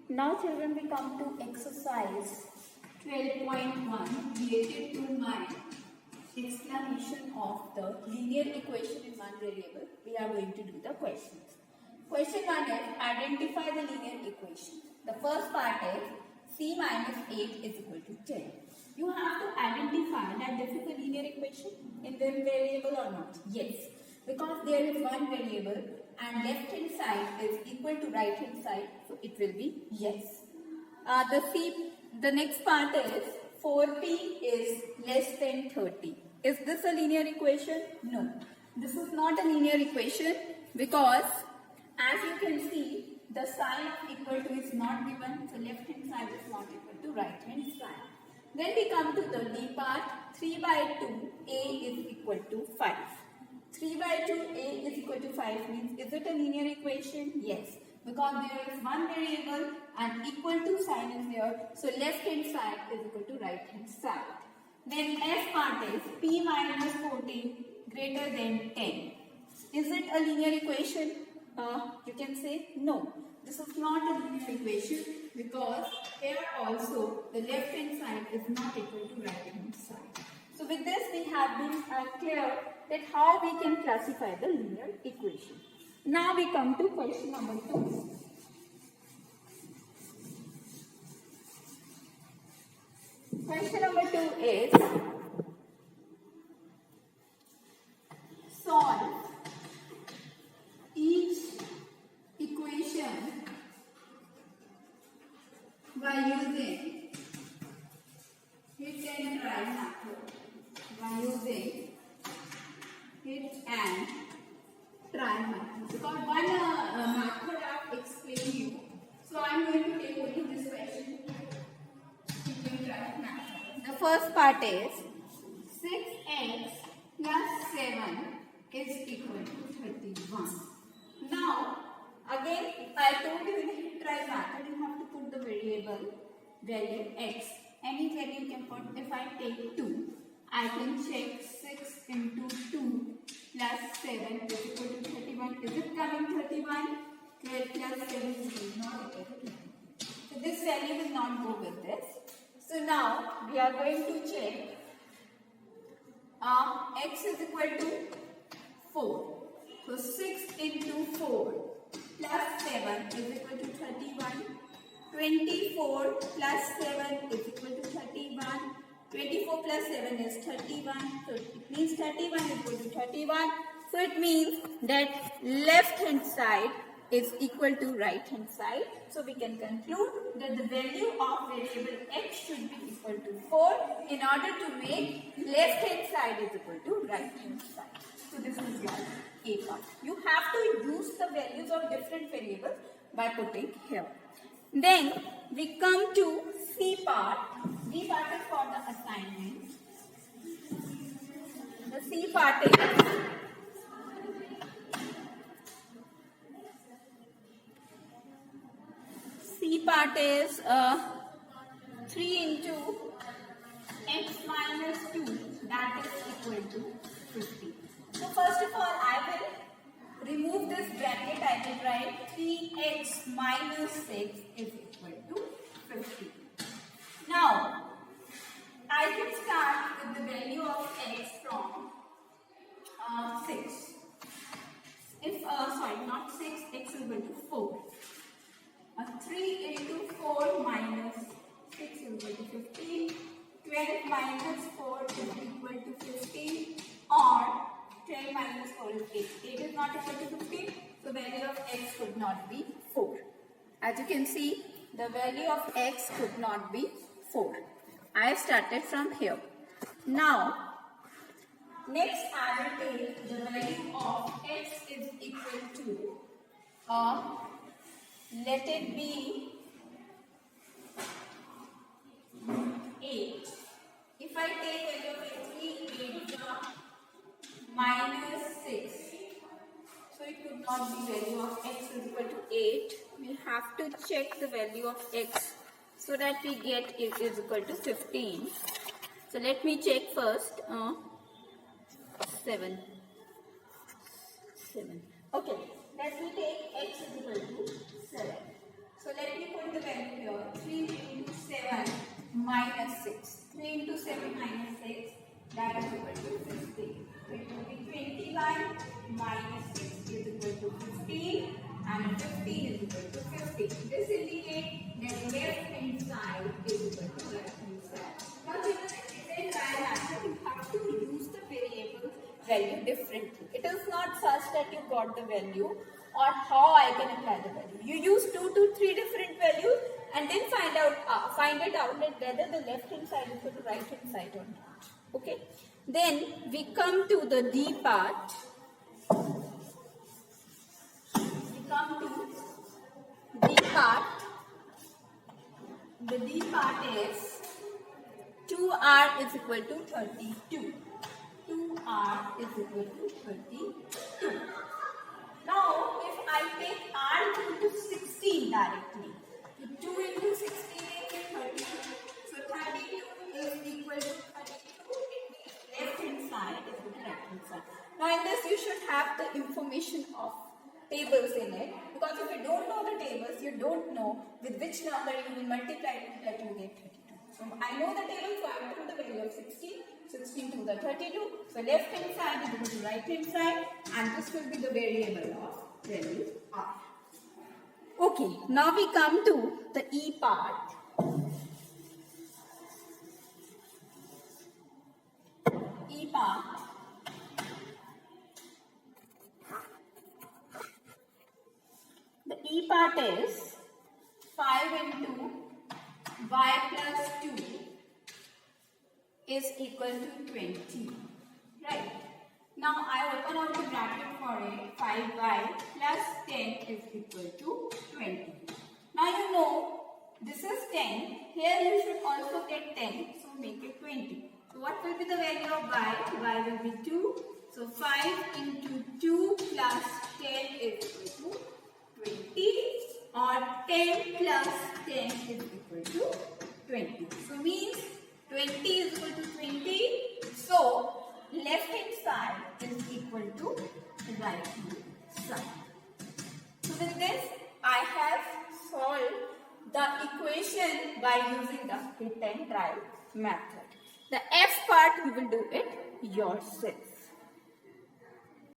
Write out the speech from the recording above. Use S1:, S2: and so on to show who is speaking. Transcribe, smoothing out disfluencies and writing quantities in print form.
S1: Now children, we come to exercise 12.1 related to my explanation of the linear equation in one variable. We are going to do the questions. Question 1 is identify the linear equation. The first part is c minus 8 is equal to 10. You have to identify that this is a linear equation in one variable or not. Yes, because there is one variable and left hand side is equal to right hand side, so it will be yes. The next part is 4p is less than 30. Is this a linear equation? No. This is not a linear equation because as you can see, the sign of equal to is not given, so left hand side is not equal to right hand side. Then we come to the D part. 3 by 2 a is equal to 5. 3 by 2 a is equal to 5 means, is it a linear equation? Yes, because there is one variable and equal to sign is there, so left hand side is equal to right hand side. Then F part is p minus 14 greater than 10. Is it a linear equation? You can say no. This is not a linear equation because here also the left hand side is not equal to right hand side. So with this we have been clear that how we can classify the linear equation. Now we come to question number 2. Question number 2 is solve each equation by using hit and try method. By using hit and try method. Because one method I have explained you. So I am going to take only this question. Hit and try method. The first part is 6x plus 7 is equal to 31. Now, again, I told you in the hit try method, you have to put the variable value x. Any value you can put. If I take 2, I can check 6 into 2 plus 7 is equal to 31. Is it coming 31? 12 plus 7 is not equal to 20. So this value will not go with this. So now we are going to check x is equal to 4. So 6 into 4 plus 7 is equal to 31. 24 plus 7 is equal to 31. 24 plus 7 is 31. So it means 31 is equal to 31. So it means that left hand side is equal to right hand side. So we can conclude that the value of variable x should be equal to 4 in order to make left hand side is equal to right hand side. So this is your A part. You have to use the values of different variables by putting here. Then we come to C part. D part is for the assignment. The C part is C part is 3 into x minus 2, that is equal to 50. So first of all, I will remove this bracket. I will write 3x minus 6 is equal to 50. Now, I can start with the value of x from 6. Not 6, x is equal to 4. 3 into 4 minus 6 is equal to 15. 12 minus 4 is equal to 15, or 12 minus 4 is 8. 8 is not equal to 15, so value of x could not be 4. As you can see, the value of x could not be 4. I have started from here. Now, next I will take the value of x is equal to, let it be 8. If I take value of 3, 8 minus 6. So it could not be value of x is equal to 8. We have to check the value of x so that we get it is equal to 15. So let me check first. 7. Okay. Let me take x is equal to 7. So let me put the value minus 6. 3 into 7 minus 6, that is equal to 15. So it will be 21 minus 6 is equal to 15 and 15 is equal to 50. This indicates that left hand side is equal to right hand side. Now given a given answer, you have to use the variable value differently. It is not such that you got the value or how I can apply the value. You use 2 to 3 different values and then find it out that whether the left hand side is equal to right hand side or not. Okay. Then we come to the D part. The D part is 2r is equal to 32. 2r is equal to 32. Now, if I take r into 16 directly, so 2 into 16 is 32. So 32 is equal to 32. It means left hand side is equal to right hand side. Now, in this you should have the information of tables in it, because if you don't know the tables, you don't know with which number you will multiply it that you get 32. So I know the table, so I put the value of 16. 16 to the 32. So left hand side is equal to right hand side, and this will be the variable of value r. Okay, now we come to the E part. E part. The E part is 5 into y plus 2 is equal to 20. Right. Now I open out the bracket for it. 5y plus 10 is equal to 20. Now you know this is 10. Here you should also get 10. So make it 20. So what will be the value of y? Y will be 2. So 5 into 2 plus 10 is equal to 20, or 10 plus 10 is equal to 20. So means 20 is equal to 20. So left hand side is equal to right hand side. So with this I have solved the equation by using the hit and try method. The F part you will do it yourself.